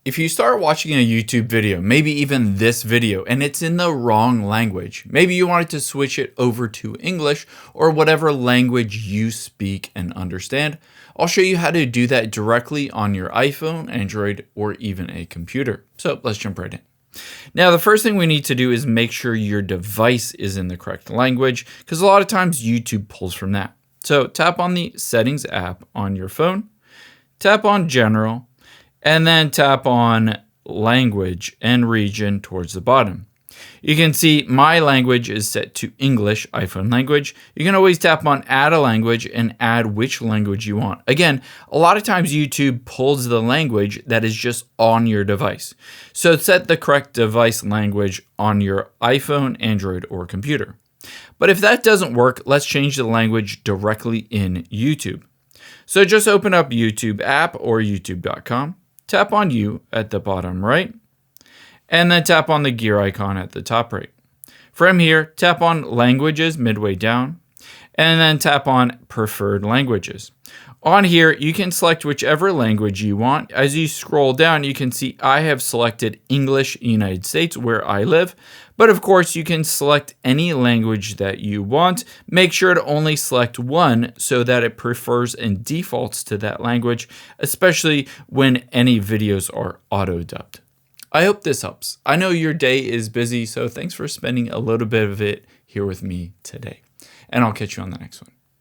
If you start watching a YouTube video, maybe even this video, and it's in the wrong language, maybe you wanted to switch it over to English or whatever language you speak and understand, I'll show you how to do that directly on your iPhone, Android, or even a computer. So let's jump right in. Now, the first thing we need to do is make sure your device is in the correct language, because a lot of times YouTube pulls from that. So tap on the Settings app on your phone, tap on General, and then tap on Language and Region towards the bottom. You can see my language is set to English, iPhone language. You can always tap on Add a Language and add which language you want. Again, a lot of times YouTube pulls the language that is just on your device. So set the correct device language on your iPhone, Android, or computer. But if that doesn't work, let's change the language directly in YouTube. So just open up YouTube app or youtube.com. Tap on U at the bottom right, and then tap on the gear icon at the top right. From here, tap on Languages midway down, and then tap on Preferred Languages. On here, you can select whichever language you want. As you scroll down, you can see I have selected English United States, where I live. But of course, you can select any language that you want. Make sure to only select one so that it prefers and defaults to that language, especially when any videos are auto-dubbed. I hope this helps. I know your day is busy, so thanks for spending a little bit of it here with me today. And I'll catch you on the next one.